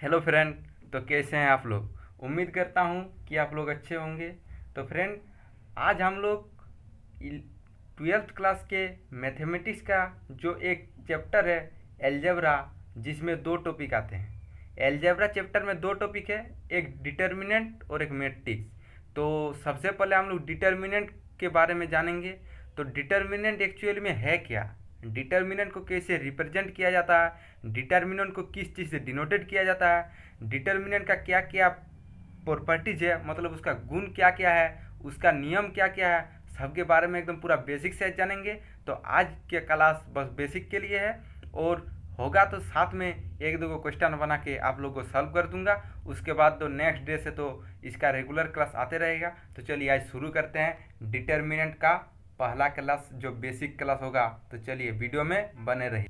Hello friend. तो कैसे हैं आप लोग? उम्मीद करता हूँ कि आप लोग अच्छे होंगे। तो फ्रेंड, आज हम लोग 12th क्लास के मैथमेटिक्स का जो एक चैप्टर है, एलजेब्रा, जिसमें दो टॉपिक आते हैं। एलजेब्रा चैप्टर में दो टॉपिक है, एक डिटर्मिनेंट और एक मैट्रिक्स। तो सबसे पहले हम लोग डिटर्मिनेंट के बारे में जानेंगे। तो डिटर्मिनेंट एक्चुअली में है क्या, डिटर्मिनेंट को कैसे रिप्रेजेंट किया जाता है, डिटर्मिनेंट को किस चीज़ से डिनोटेड किया जाता है, डिटर्मिनेंट का क्या क्या प्रॉपर्टीज है, मतलब उसका गुण क्या क्या है, उसका नियम क्या क्या है, सबके बारे में एकदम पूरा बेसिक से जानेंगे। तो आज के क्लास बस बेसिक के लिए है, और होगा तो साथ में एक दो क्वेश्चन बना के आप लोग को सॉल्व कर दूंगा। उसके बाद तो नेक्स्ट डे से तो इसका रेगुलर क्लास आते रहेगा। तो चलिए आज शुरू करते हैं डिटर्मिनेंट का पहला क्लास, जो बेसिक क्लास होगा। तो चलिए वीडियो में बने रहिए।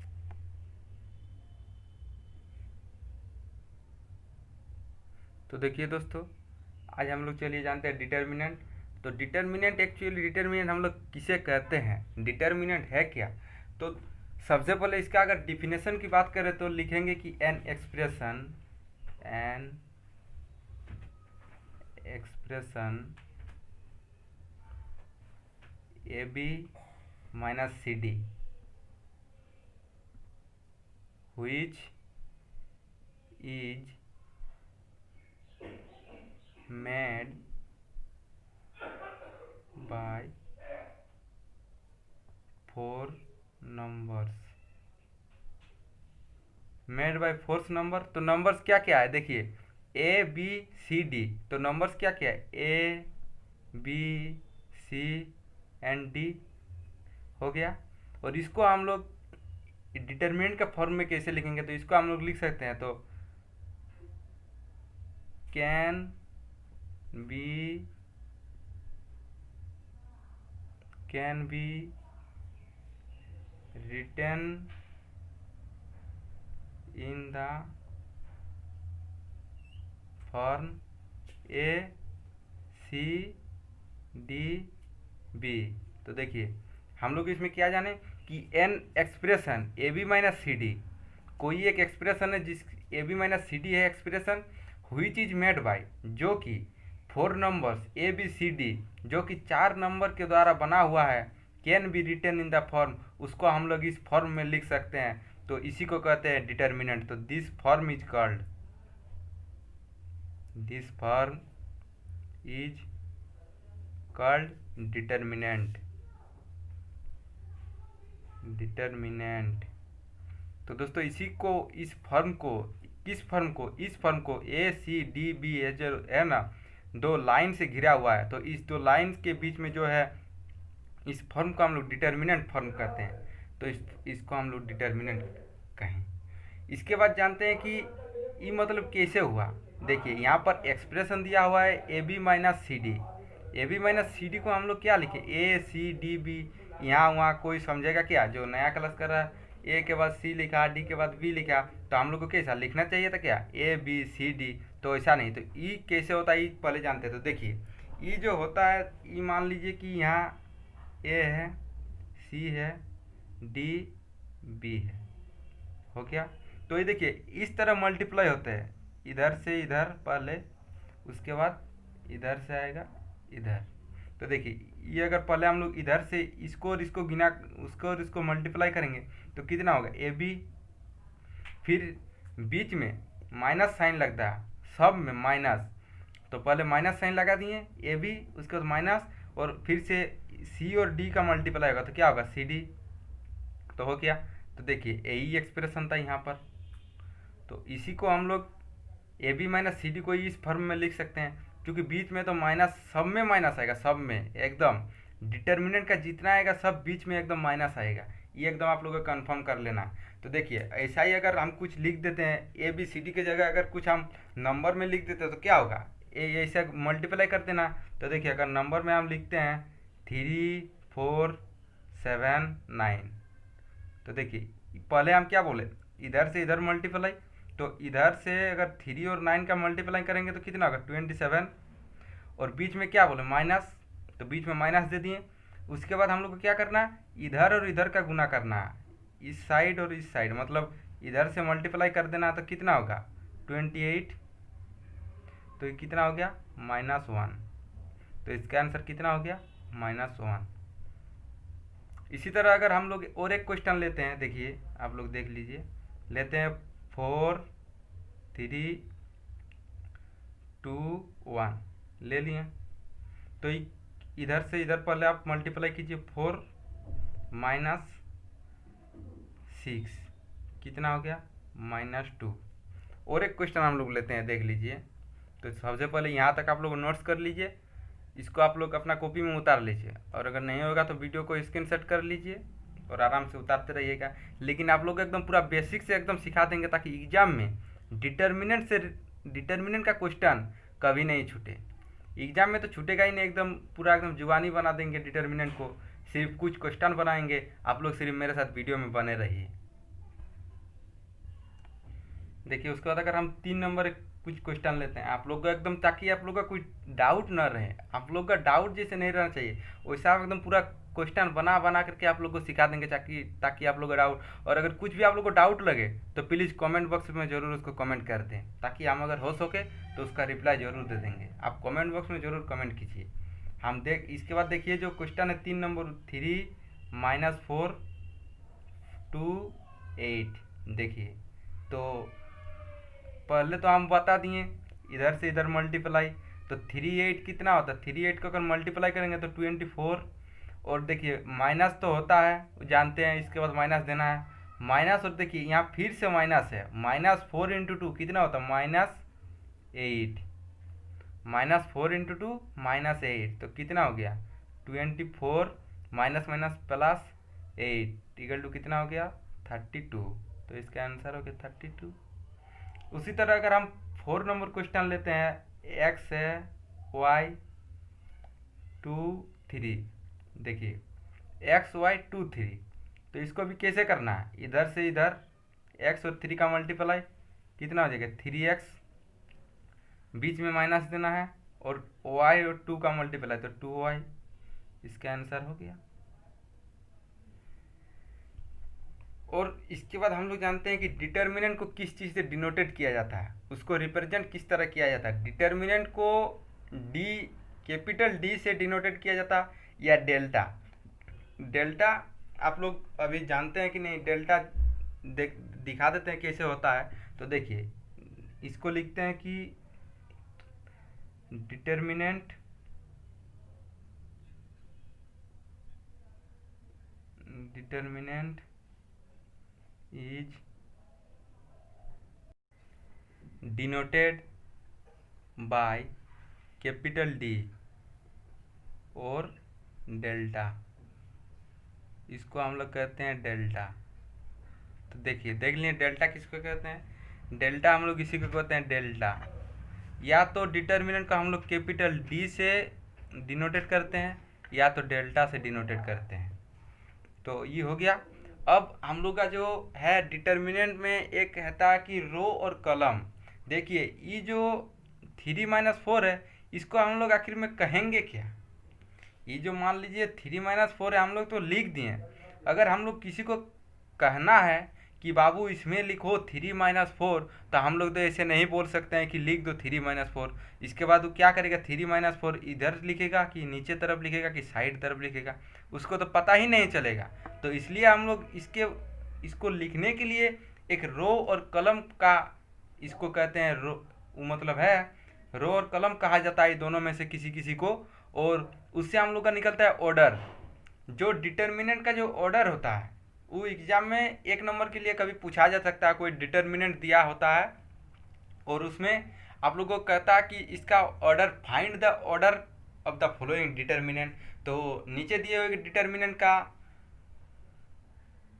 तो देखिए दोस्तों, आज हम लोग चलिए जानते हैं डिटर्मिनेंट। तो डिटर्मिनेंट एक्चुअली डिटर्मिनेंट हम लोग किसे कहते हैं, डिटर्मिनेंट है क्या। तो सबसे पहले इसका अगर डिफिनेशन की बात करें तो लिखेंगे कि an expression A B minus C D which is made by four numbers। Made by fourth number. तो नंबर्स क्या क्या है, देखिए ए बी सी डी। तो नंबर्स क्या क्या है, A B C and D हो गया। और इसको हम लोग डिटरमिनेंट का फॉर्म में कैसे लिखेंगे, तो इसको हम लोग लिख सकते हैं। तो can be written in the form A C D B. तो देखिए हम लोग इसमें क्या जाने कि an expression A B minus C D, कोई एक एक्सप्रेशन है जिस A B minus C D है expression, which is made by, जो कि four numbers A B C D, जो कि चार नंबर के द्वारा बना हुआ है, can be written in the form, उसको हम लोग इस फॉर्म में लिख सकते हैं। तो इसी को कहते हैं डिटर्मिनेंट। तो this form is called determinant. तो दोस्तों इसी को इस फॉर्म को ए सी डी बी ए जो है ना, दो लाइन से घिरा हुआ है। तो इस दो लाइन के बीच में जो है, इस फॉर्म को हम लोग डिटर्मिनेंट फॉर्म कहते हैं। तो इसको हम लोग डिटर्मिनेंट कहें। इसके बाद जानते हैं कि ये मतलब कैसे हुआ। देखिए यहाँ पर एक्सप्रेशन दिया हुआ है A B minus C D. A B minus C D को हम लोग क्या लिखे, ए सी डी बी। यहाँ वहाँ कोई समझेगा क्या, जो नया क्लास कर रहा है ए के बाद सी लिखा, डी के बाद बी लिखा, तो हम लोग को कैसा लिखना चाहिए था, क्या ए बी सी डी। तो ऐसा नहीं। तो ई कैसे होता है, ई पहले जानते हैं। तो देखिए ई जो होता है, ई मान लीजिए कि यहाँ ए है, सी है, डी बी है, हो गया। तो ये देखिए इस तरह मल्टीप्लाई होते हैं, इधर से इधर पहले, उसके बाद इधर से आएगा इधर। तो देखिए ये अगर पहले हम लोग इधर से इसको और इसको गिना, उसको और इसको मल्टीप्लाई करेंगे तो कितना होगा, ए बी, फिर बीच में माइनस साइन लगता है, सब में माइनस। तो पहले माइनस साइन लगा दिए ए बी, उसके बाद माइनस, और फिर से सी और डी का मल्टीप्लाई होगा तो क्या होगा, सी डी। तो हो गया। तो देखिए यही एक्सप्रेशन था यहाँ पर। तो इसी को हम लोग A B minus C D को इस फॉर्म में लिख सकते हैं, क्योंकि बीच में तो माइनस, सब में माइनस आएगा, सब में एकदम डिटर्मिनेंट का जितना आएगा सब बीच में एकदम माइनस आएगा। ये एकदम आप लोगों को कंफर्म कर लेना। तो देखिए ऐसा ही अगर हम कुछ लिख देते हैं ए बी सी डी की जगह अगर कुछ हम नंबर में लिख देते हैं तो क्या होगा, ऐसे मल्टीप्लाई कर देना। तो देखिए अगर नंबर में हम लिखते हैं 3 4 7 9, तो देखिए पहले हम क्या बोले, इधर से इधर मल्टीप्लाई। तो इधर से अगर 3 और 9 का मल्टीप्लाई करेंगे तो कितना होगा, 27। और बीच में क्या बोले, माइनस, तो बीच में माइनस दे दिए। उसके बाद हम लोग को क्या करना है, इधर और इधर का गुना करना है, इस साइड और इस साइड, मतलब इधर से मल्टीप्लाई कर देना। तो कितना होगा, 28, तो ये कितना हो गया -1। तो इसका आंसर कितना हो गया -1। इसी तरह अगर हम लोग और एक क्वेश्चन लेते हैं, देखिए आप लोग देख लीजिए, लेते हैं 4 3 2 1 ले लिए। तो इधर से इधर पहले आप मल्टीप्लाई कीजिए, 4 -6 कितना हो गया -2। और एक क्वेश्चन हम लोग लेते हैं, देख लीजिए। तो सबसे पहले यहाँ तक आप लोग नोट्स कर लीजिए, इसको आप लोग अपना कॉपी में उतार लीजिए, और अगर नहीं होगा तो वीडियो को स्क्रीनशॉट कर लीजिए और आराम से उतारते रहिएगा। लेकिन आप लोग को एकदम पूरा बेसिक से एकदम सिखा देंगे, ताकि एग्जाम में डिटर्मिनेंट का क्वेश्चन कभी नहीं छूटे। एग्जाम में तो छूटेगा ही नहीं, एकदम पूरा एकदम जुबानी बना देंगे डिटर्मिनेंट को, सिर्फ कुछ क्वेश्चन बनाएंगे। आप लोग सिर्फ मेरे साथ वीडियो में बने रहिए। देखिए उसके बाद अगर हम 3 नंबर कुछ क्वेश्चन लेते हैं आप लोग का एकदम, ताकि आप लोग का कोई डाउट ना रहे, आप लोग का डाउट जैसे नहीं रहना चाहिए वैसा आप एकदम पूरा क्वेश्चन बना बना करके आप लोग को सिखा देंगे, ताकि आप लोग का डाउट, और अगर कुछ भी आप लोग को डाउट लगे तो प्लीज़ कमेंट बॉक्स में ज़रूर उसको कमेंट कर दें, ताकि हम अगर हो सके तो उसका रिप्लाई ज़रूर दे देंगे। आप कमेंट बॉक्स में ज़रूर कमेंट कीजिए। इसके बाद देखिए जो क्वेश्चन है 3 नंबर 3 -4 2 8। देखिए तो पहले तो हम बता दिए इधर से इधर मल्टीप्लाई, तो 3 8 कितना होता है, 3 8 को अगर मल्टीप्लाई करेंगे तो 24। और देखिए माइनस तो होता है जानते हैं, इसके बाद माइनस देना है माइनस, और देखिए यहाँ फिर से माइनस है, -4 × 2 कितना होता है -8, -4 × 2 -8, तो कितना हो गया 24 minus minus plus 8 equal to कितना हो गया 32। तो इसका आंसर हो गया 32। उसी तरह अगर हम 4 नंबर क्वेश्चन लेते हैं, x है y 2 3। देखिए x y 2 3, तो इसको भी कैसे करना है, इधर से इधर x और 3 का मल्टीप्लाई कितना हो जाएगा 3x, बीच में माइनस देना है, और y और 2 का मल्टीप्लाई तो 2y, इसका आंसर हो गया। और इसके बाद हम लोग जानते हैं कि डिटर्मिनेंट को किस चीज़ से डिनोटेड किया जाता है, उसको रिप्रेजेंट किस तरह किया जाता है। डिटर्मिनेंट को कैपिटल डी से डिनोटेड किया जाता है या डेल्टा आप लोग अभी जानते हैं कि नहीं, डेल्टा दिखा देते हैं कैसे होता है। तो देखिए इसको लिखते हैं कि determinant is denoted by capital D और डेल्टा, इसको हम लोग कहते हैं डेल्टा। तो देखिए देख लिए डेल्टा किसको कहते हैं, डेल्टा हम लोग इसी को कहते हैं डेल्टा। या तो डिटर्मिनेंट का हम लोग कैपिटल D से डिनोटेड करते हैं, या तो डेल्टा से डिनोटेड करते हैं। तो ये हो गया। अब हम लोग का जो है डिटर्मिनेंट में एक कहता है कि रो और कॉलम। देखिए ये जो 3 - 4 है, इसको हम लोग आखिर में कहेंगे क्या। ये जो मान लीजिए 3 - 4 है, हम लोग तो लिख दिए। अगर हम लोग किसी को कहना है कि बाबू इसमें लिखो 3 - 4, तो हम लोग तो ऐसे नहीं बोल सकते हैं कि लिख दो 3 - 4। इसके बाद वो क्या करेगा 3 - 4 इधर लिखेगा कि नीचे तरफ लिखेगा कि साइड तरफ लिखेगा, उसको तो पता ही नहीं चलेगा। तो इसलिए हम लोग इसको लिखने के लिए एक रो और कलम का, इसको कहते हैं रो, मतलब है रो और कलम कहा जाता है दोनों में से किसी किसी को। और उससे हम लोग का निकलता है ऑर्डर। जो डिटर्मिनेंट का जो ऑर्डर होता है वो एग्जाम में 1 नंबर के लिए कभी पूछा जा सकता है। कोई डिटर्मिनेंट दिया होता है और उसमें आप लोगों को कहता है कि इसका order, find the order of the following determinant. तो नीचे दिए हुए डिटर्मिनेंट का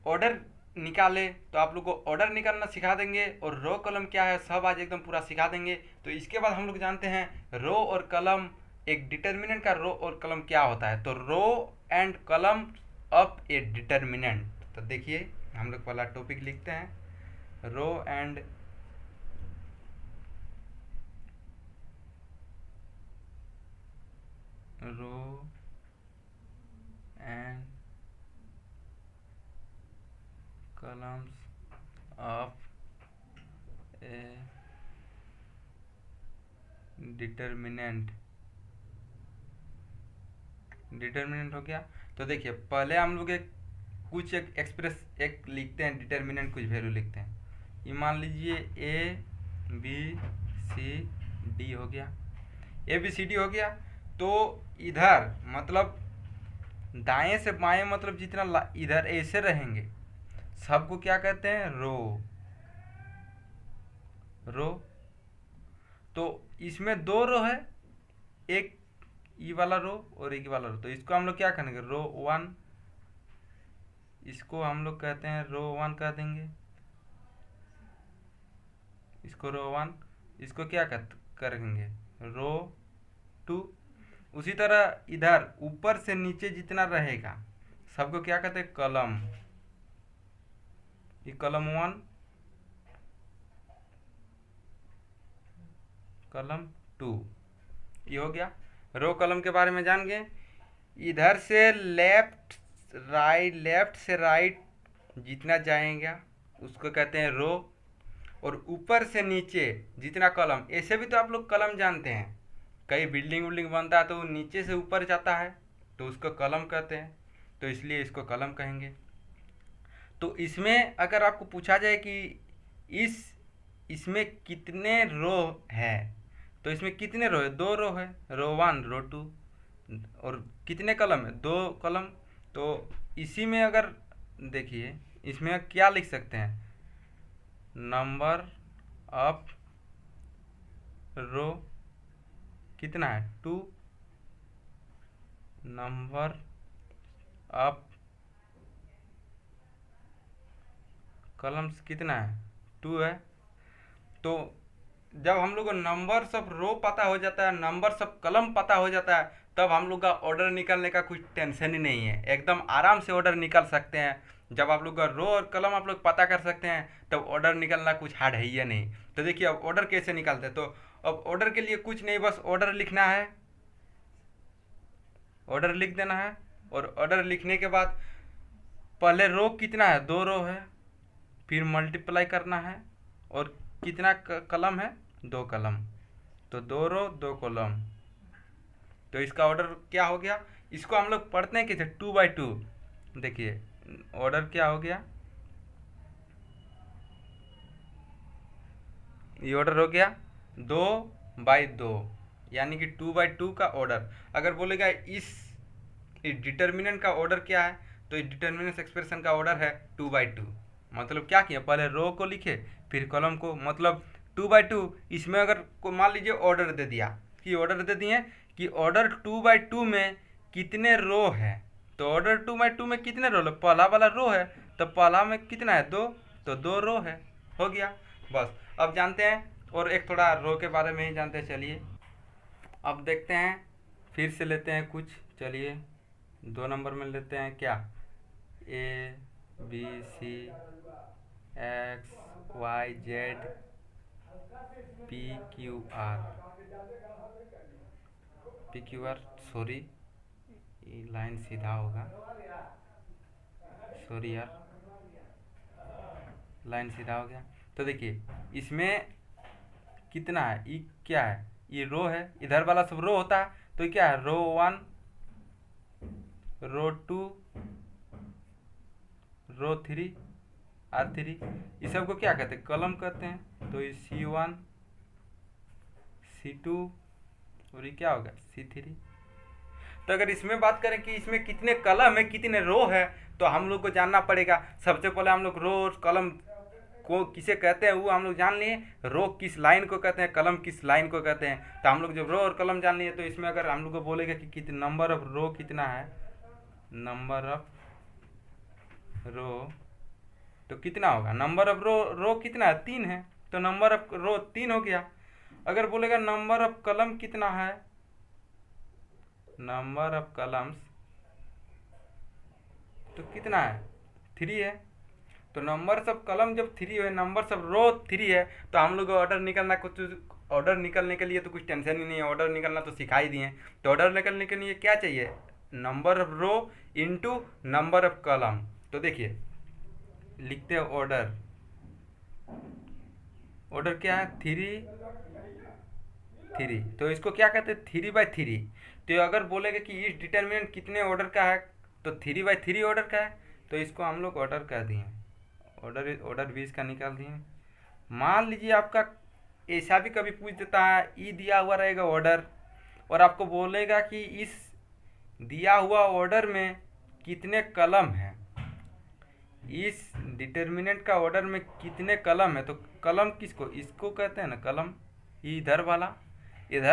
ऑर्डर निकाले, तो आप लोग को ऑर्डर निकालना सिखा देंगे, और रो कलम क्या है सब आज एकदम पूरा सिखा देंगे। तो इसके बाद हम लोग जानते हैं रो और कलम, एक डिटर्मिनेंट का रो और कलम क्या होता है। तो row and column of a determinant. तो देखिए हम लोग पहला टॉपिक लिखते हैं, row and columns of a determinant हो गया। तो देखिए पहले हम लोग कुछ एक लिखते हैं, डिटर्मिनेंट कुछ वैल्यू लिखते हैं। ये मान लीजिए ए बी सी डी हो गया, ए बी सी डी हो गया। तो इधर मतलब दाएं से बाएं मतलब जितना इधर ऐसे रहेंगे सबको क्या कहते हैं, रो। तो इसमें दो रो है, एक ई वाला रो और एक वाला रो, तो इसको हम लोग क्या करेंगे, रो 1। इसको हम लोग कहते हैं रो 1 कह देंगे, इसको रो 1। इसको क्या करेंगे, रो 2। उसी तरह इधर ऊपर से नीचे जितना रहेगा सबको क्या कहते हैं, कलम। ये कलम 1, कलम 2, ये हो गया। रो कलम के बारे में जान गए। इधर से लेफ्ट से राइट जितना जाएगा उसको कहते हैं रो, और ऊपर से नीचे जितना कलम, ऐसे भी तो आप लोग कलम जानते हैं, कई बिल्डिंग बनता है तो नीचे से ऊपर जाता है तो उसको कलम कहते हैं, तो इसलिए इसको कलम कहेंगे। तो इसमें अगर आपको पूछा जाए कि इसमें कितने रो है, तो इसमें कितने रो है, 2 रो है, रो 1 रो 2। और कितने कलम है, 2 कलम। तो इसी में अगर देखिए इसमें क्या लिख सकते हैं, नंबर ऑफ रो कितना है, 2। नंबर ऑफ कलम्स कितना है, 2 है। तो जब हम लोग को नंबर सब रो पता हो जाता है, नंबर सब कलम पता हो जाता है, तब हम लोग का ऑर्डर निकलने का कुछ टेंशन ही नहीं है, एकदम आराम से ऑर्डर निकल सकते हैं। जब आप लोग का रो और कलम आप लोग पता कर सकते हैं तब ऑर्डर निकलना कुछ हार्ड है ही नहीं। तो देखिए अब ऑर्डर कैसे निकालते हैं, तो अब ऑर्डर के लिए कुछ नहीं, बस ऑर्डर लिखना है, ऑर्डर लिख देना है। और ऑर्डर लिखने के बाद पहले रो कितना है, 2 रो है, फिर मल्टीप्लाई करना है, और कितना कलम है, 2 कलम, तो 2 रो 2 कॉलम। तो इसका ऑर्डर क्या हो गया, इसको हम लोग पढ़ते हैं कैसे, 2/2। देखिए ऑर्डर क्या हो गया, ये ऑर्डर हो गया 2/2, यानी कि 2/2 का ऑर्डर। अगर बोलेगा इस डिटर्मिनेंट का ऑर्डर क्या है, तो इस डिटर्मिनेंट एक्सप्रेशन का ऑर्डर है 2/2। मतलब क्या किया, पहले रो को लिखे फिर कॉलम को, मतलब 2/2। इसमें अगर को मान लीजिए ऑर्डर दे दिया कि ऑर्डर दे दिए कि ऑर्डर 2/2 में कितने रो है, तो ऑर्डर 2/2 में कितने रो, पहला वाला रो है तो पहला में कितना है, 2, तो 2 रो है, हो गया बस। अब जानते हैं और एक थोड़ा रो के बारे में ही जानते हैं, चलिए अब देखते हैं, फिर से लेते हैं कुछ, चलिए 2 नंबर में लेते हैं क्या, A B C X Y Z P Q R, sorry ये लाइन सीधा होगा, सॉरी यार लाइन सीधा हो गया। तो देखिए इसमें कितना है, ये क्या है, ये रो है, इधर वाला सब रो होता है, तो ये क्या है, रो 1 रो 2 रो 3 R3, इस सब को क्या कहते हैं, कलम कहते हैं। तो ये C1 C2 और ये क्या होगा, C3। तो अगर इसमें बात करें कि इसमें कितने कलम है कितने रो है, तो हम लोग को जानना पड़ेगा। सबसे पहले हम लोग रो और कलम को किसे कहते हैं वो हम लोग जान लिए, रो किस लाइन को कहते हैं, कलम किस लाइन को कहते हैं। तो हम लोग जब रो और कलम जान लिए, तो इसमें अगर हम लोग को बोलेगा कि कितने नंबर ऑफ रो कितना है, नंबर ऑफ रो, तो कितना होगा, नंबर ऑफ रो कितना है, 3 है, तो नंबर ऑफ रो 3 हो गया। अगर बोलेगा नंबर ऑफ कलम कितना है, नंबर ऑफ कलम्स तो कितना है, 3 है। तो नंबर ऑफ कलम जब 3 है, नंबर ऑफ रो 3 है, तो हम लोग को ऑर्डर निकलना, कुछ ऑर्डर निकलने के लिए तो कुछ टेंशन ही नहीं है, ऑर्डर निकलना तो सिखा ही दिए। तो ऑर्डर निकलने के लिए क्या चाहिए, number of row into number of column. तो देखिए लिखते हैं ऑर्डर क्या है, 3 3। तो इसको क्या कहते हैं, 3/3। तो अगर बोलेगा कि इस डिटर्मिनेंट कितने ऑर्डर का है, तो 3/3 ऑर्डर का है, तो इसको हम लोग ऑर्डर कर दिए, ऑर्डर भी इसका निकाल दिए। मान लीजिए आपका ऐसा भी कभी पूछ देता है, ई दिया हुआ रहेगा ऑर्डर, और आपको बोलेगा कि इस दिया हुआ ऑर्डर में कितने कलम हैं, इस डिटर्मिनेंट का ऑर्डर में कितने कलम है। तो कलम किसको, इसको कहते हैं ना कलम, इधर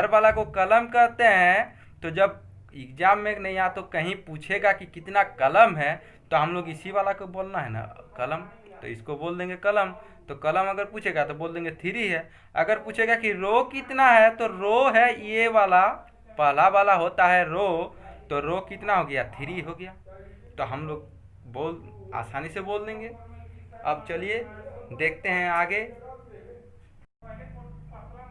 वाला को कलम कहते हैं। तो जब एग्जाम में नहीं आ तो कहीं पूछेगा कि कितना कलम है, तो हम लोग इसी वाला को बोलना है ना कलम, तो इसको बोल देंगे कलम। तो कलम अगर पूछेगा तो बोल देंगे 3 है। अगर पूछेगा कि रो कितना है, तो रो है ये वाला, पहला वाला होता है रो, तो रो कितना हो गया, 3 हो गया। तो हम लोग आसानी से बोल देंगे। अब चलिए देखते हैं आगे।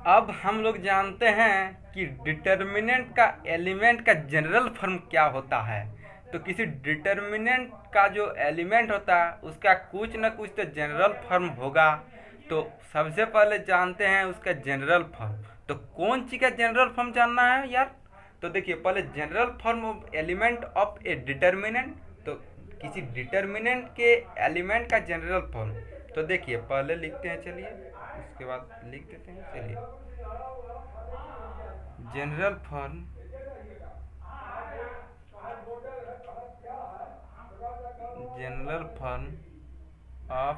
अब हम लोग जानते हैं कि डिटर्मिनेंट का एलिमेंट का जनरल फॉर्म क्या होता है। तो किसी डिटर्मिनेंट का जो एलिमेंट होता है उसका कुछ न कुछ तो जनरल फॉर्म होगा। तो सबसे पहले जानते हैं उसका जनरल फॉर्म। तो कौन चीज़ का जनरल फॉर्म जानना है यार, तो देखिए पहले general form of element of a determinant. तो किसी डिटर्मिनेंट के एलिमेंट का जनरल फॉर्म, तो देखिए पहले लिखते हैं, चलिए उसके बाद लिख देते हैं। चलिए general form of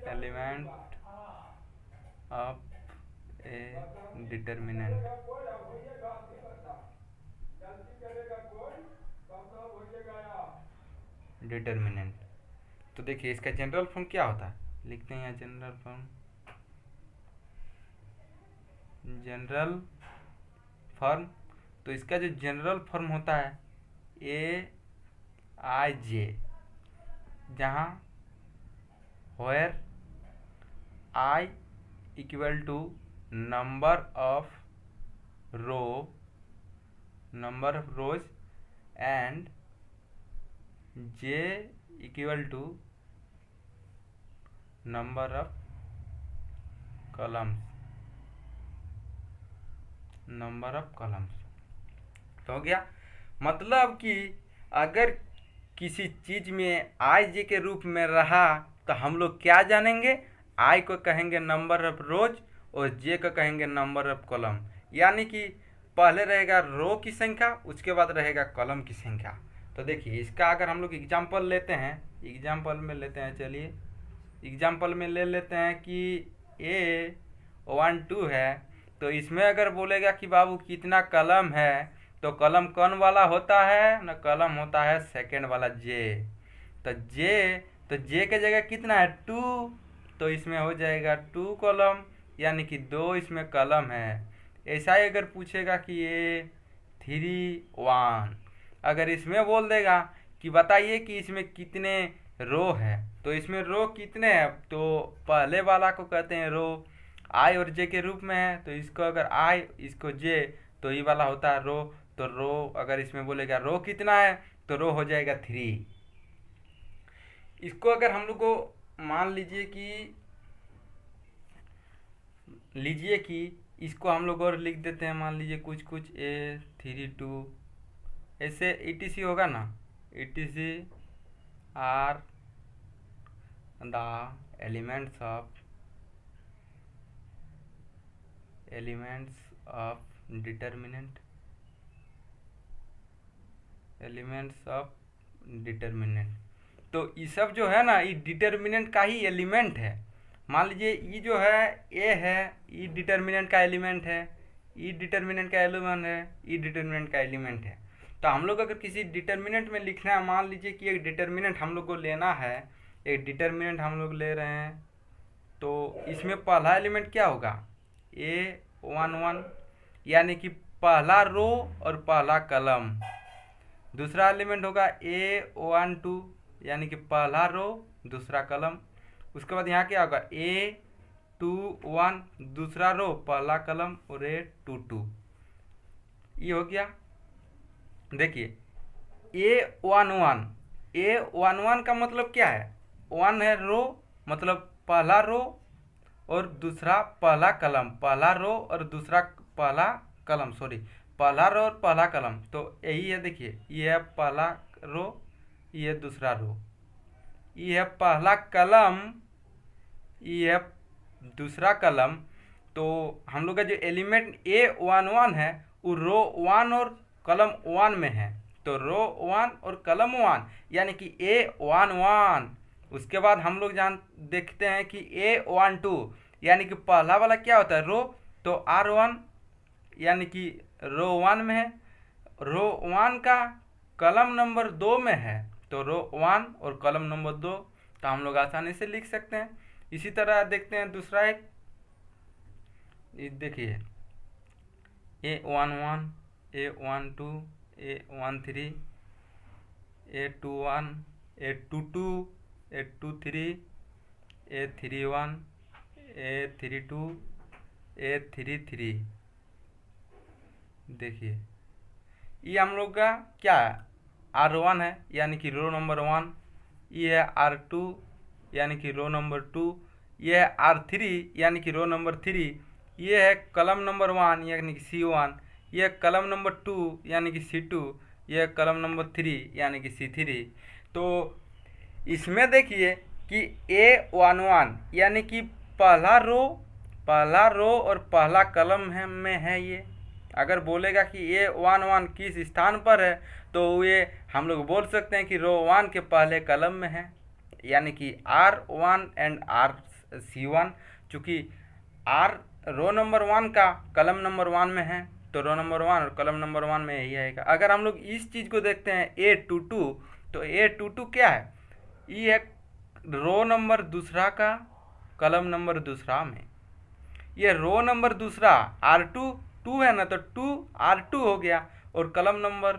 element of a determinant. तो देखिए इसका जनरल फॉर्म क्या होता है, लिखते हैं यहाँ जनरल फॉर्म। तो इसका जो जनरल फॉर्म होता है AIJ, जहाँ where I equal to number of rows and J equal to number of columns। तो हो गया, मतलब कि अगर किसी चीज़ में IJ के रूप में रहा तो हम लोग क्या जानेंगे, I को कहेंगे नंबर ऑफ रोज और J को कहेंगे नंबर ऑफ कॉलम। यानी कि पहले रहेगा रो की संख्या, उसके बाद रहेगा कॉलम की संख्या। तो देखिए इसका अगर हम लोग एग्जाम्पल लेते हैं, चलिए एग्जाम्पल में ले लेते हैं कि A12 है। तो इसमें अगर बोलेगा कि बाबू कितना कलम है, तो कलम कौन वाला होता है ना, कलम होता है सेकेंड वाला J। तो J के जगह कितना है 2, तो इसमें हो जाएगा 2 कॉलम, यानी कि 2 इसमें कलम है। ऐसा ही अगर पूछेगा कि ये 3 1, अगर इसमें बोल देगा कि बताइए कि इसमें कितने रो है, तो इसमें रो कितने हैं, तो पहले वाला को कहते हैं रो, I और J के रूप में है। तो इसको अगर I, इसको J, तो ये वाला होता है रो। तो रो अगर इसमें बोलेगा रो कितना है, तो रो हो जाएगा 3। इसको अगर हम लोग को मान लीजिए कि इसको हम लोग और लिख देते हैं, मान लीजिए कुछ A32 ऐसे ETC होगा ना, ETC are the elements of determinant. तो ये सब जो है ना, ये डिटर्मिनेंट का ही एलिमेंट है। मान लीजिए ये जो है ए है, ये डिटर्मिनेंट का एलिमेंट है, ये डिटर्मिनेंट का एलिमेंट है। तो हम लोग अगर किसी डिटर्मिनेंट में लिखना है, मान लीजिए कि एक डिटर्मिनेंट हम लोग को लेना है, एक डिटर्मिनेंट हम लोग ले रहे हैं, तो इसमें पहला एलिमेंट क्या होगा, A11, यानी कि पहला रो और पहला कलम। दूसरा एलिमेंट होगा A12, यानी कि पहला रो दूसरा कलम। उसके बाद यहाँ क्या होगा A21, दूसरा रो पहला कलम, और A22, ये हो गया। देखिए A11 का मतलब क्या है, 1 है रो, मतलब पहला रो, और दूसरा पहला कलम, पहला रो और दूसरा पहला कलम, सॉरी पहला रो और पहला कलम। तो यही है, देखिए ये है पहला रो, ये है दूसरा रो, ये है पहला कलम, ये है दूसरा कलम। तो हम लोग का जो एलिमेंट A11 है वो रो 1 और कलम 1 में है। तो रो 1 और कलम 1 यानी कि A11। उसके बाद हम लोग देखते हैं कि A12 यानी कि पहला वाला क्या होता है, रो। तो R1 यानी कि रो 1 में है, रो 1 का कलम नंबर 2 में है। तो रो 1 और कलम नंबर 2 तो हम लोग आसानी से लिख सकते हैं। इसी तरह देखते हैं दूसरा एक, देखिए A11, A12, A13, A21, A22, A23, A31, A32, A33। देखिए ये हम लोग का क्या है, R1 है यानी कि रो नंबर 1। ये है R2 यानी कि रो नंबर 2। ये है R3 यानी कि रो नंबर 3। ये है कलम नंबर 1 यानी कि C1। ये है कलम नंबर 2 यानी कि C2। ये है कलम नंबर 3 यानी कि C3। तो इसमें देखिए कि A11 यानी कि पहला रो और पहला कलम है में है। ये अगर बोलेगा कि A11 किस स्थान पर है तो ये हम लोग बोल सकते हैं कि रो 1 के पहले कलम में है, यानी कि R1 एंड C1। चूँकि R रो नंबर 1 का कलम नंबर 1 में है तो रो नंबर 1 और कलम नंबर 1 में यही आएगा। अगर हम लोग इस चीज़ को देखते हैं A22, तो A22 क्या है, ये है रो नंबर दूसरा का कलम नंबर दूसरा में। ये रो नंबर दूसरा R2 2 है ना, तो 2R2 हो गया और कलम नंबर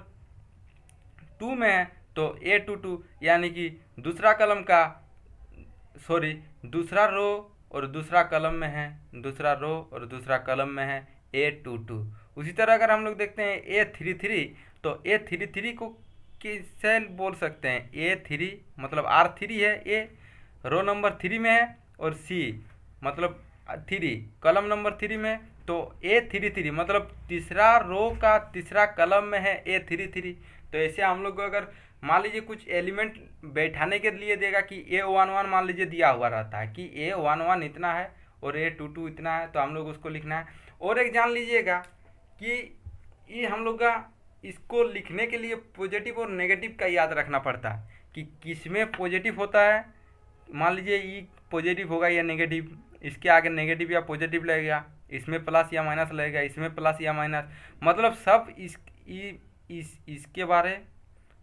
2 में है तो A22 यानी कि दूसरा कलम का, सॉरी दूसरा रो और दूसरा कलम में है, दूसरा रो और दूसरा कलम में है A22। उसी तरह अगर हम लोग देखते हैं A33, तो A33 को किससे बोल सकते हैं, A3 मतलब R3 है, A रो नंबर 3 में है और C मतलब 3 कलम नंबर 3 में। तो A33 मतलब तीसरा रो का तीसरा कलम में है A33। तो ऐसे हम लोग को अगर मान लीजिए कुछ एलिमेंट बैठाने के लिए देगा कि A11 मान लीजिए दिया हुआ रहता है कि A11 इतना है और A22 इतना है, तो हम लोग उसको लिखना है। और एक जान लीजिएगा कि ये हम लोग का इसको लिखने के लिए पॉजिटिव और नेगेटिव का याद रखना पड़ता है कि किस में पॉजिटिव होता है। मान लीजिए ये पॉजिटिव होगा या नेगेटिव, इसके आगे नेगेटिव या पॉजिटिव लगेगा, इसमें प्लस या माइनस लगेगा, इसमें प्लस या माइनस, मतलब सब इसके बारे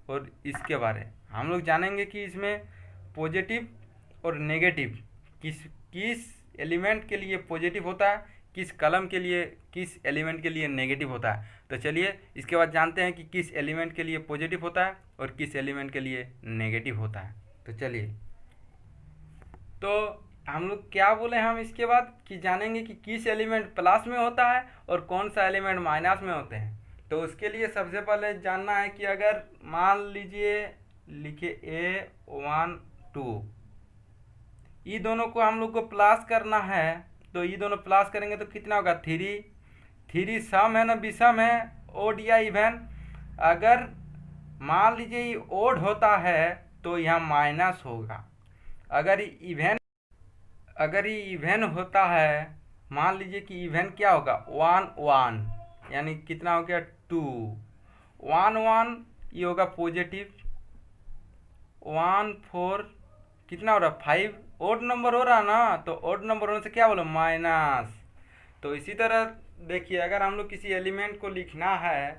और इसके बारे हम लोग जानेंगे कि इसमें पॉजिटिव और नेगेटिव किस एलिमेंट के लिए पॉजिटिव होता है, किस कलम के लिए, किस एलिमेंट के लिए नेगेटिव होता है। तो चलिए इसके बाद जानते हैं कि किस एलिमेंट के लिए पॉजिटिव होता है और किस एलिमेंट के लिए नेगेटिव होता है। तो चलिए, तो हम लोग क्या बोले, हम इसके बाद कि जानेंगे कि किस एलिमेंट प्लस में होता है और कौन सा एलिमेंट माइनस में होते हैं। तो उसके लिए सबसे पहले जानना है कि अगर मान लीजिए लिखे A12, ये दोनों को हम लोग को प्लस करना है, तो ये दोनों प्लस करेंगे तो कितना होगा, 3 सम है ना विषम है, ओड या इवन। अगर मान लीजिए ये ओड होता है तो यहाँ माइनस होगा। अगर ये इवन होता है, मान लीजिए कि इवन क्या होगा, 1 1 यानी कितना हो गया 2, 1 1 ये होगा पॉजिटिव, 1 4 कितना हो रहा 5, ओड नंबर हो रहा ना, तो ओड नंबर होने से क्या बोलो माइनस। तो इसी तरह देखिए अगर हम लोग किसी एलिमेंट को लिखना है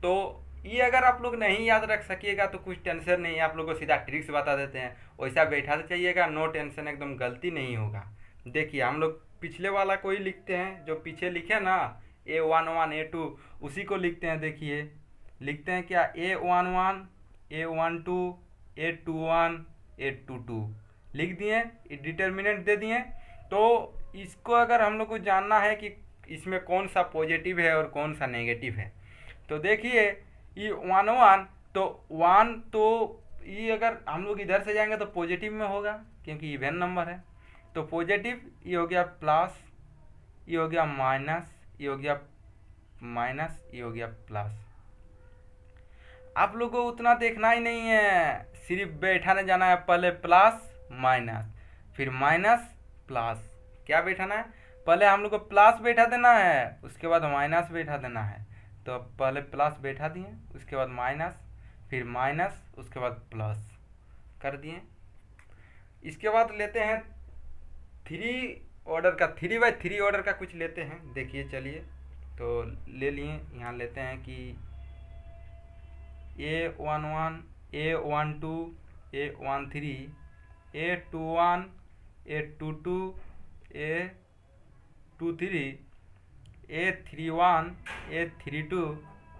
तो ये अगर आप लोग नहीं याद रख सकिएगा तो कुछ टेंशन नहीं है, आप लोग को सीधा ट्रिक्स बता देते हैं, वैसा बैठाते चाहिएगा, नो टेंशन, एकदम गलती नहीं होगा। देखिए हम लोग पिछले वाला को ही लिखते हैं, जो पीछे लिखे ना A11 A2 उसी को लिखते हैं। देखिए लिखते हैं क्या, A11 A12 A21 A22 लिख दिए, डिटर्मिनेंट दे दिए। तो इसको अगर हम लोग को जानना है कि इसमें कौन सा पॉजिटिव है और कौन सा नेगेटिव है, तो देखिए ये 1 1 तो 1 तो ये अगर हम लोग इधर से जाएंगे तो पॉजिटिव में होगा क्योंकि इवन नंबर है। तो पॉजिटिव, ये हो गया प्लस, ये हो गया माइनस, ये हो गया माइनस, ये हो गया प्लस। आप लोगों को उतना देखना ही नहीं है, सिर्फ बैठाने जाना है, पहले प्लस माइनस फिर माइनस प्लस। क्या बैठाना है, पहले हम लोग को प्लस बैठा देना है, उसके बाद माइनस बैठा देना है। तो अब पहले प्लस बैठा दिए, उसके बाद माइनस, फिर माइनस, उसके बाद प्लस कर दिए। इसके बाद लेते हैं 3 ऑर्डर का, 3/3 ऑर्डर का कुछ लेते हैं। देखिए चलिए, तो ले लिए, यहाँ लेते हैं कि A11, A12, A13, A21, A22, A23, A31, A32,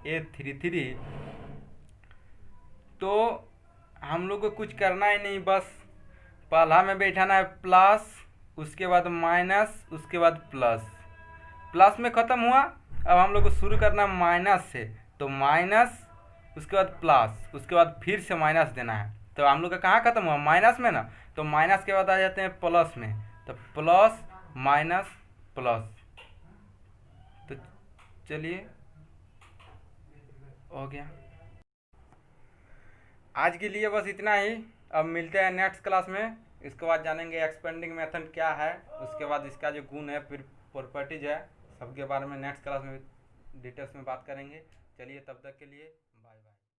A33। तो हम लोग को कुछ करना ही नहीं, बस पहला में बैठाना है प्लस, उसके बाद माइनस, उसके बाद प्लस। प्लस में ख़त्म हुआ, अब हम लोग को शुरू करना माइनस से, तो माइनस, उसके बाद प्लस, उसके बाद फिर से माइनस देना है। तो हम लोग का कहाँ ख़त्म हुआ, माइनस में ना, तो माइनस के बाद आ जाते हैं प्लस में, तो प्लस माइनस प्लस। तो चलिए, हो गया। आज के लिए बस इतना ही, अब मिलते हैं नेक्स्ट क्लास में। इसके बाद जानेंगे एक्सपेंडिंग मेथड क्या है, उसके बाद इसका जो गुण है, फिर प्रॉपर्टीज है, सबके बारे में नेक्स्ट क्लास में डिटेल्स में बात करेंगे। चलिए, तब तक के लिए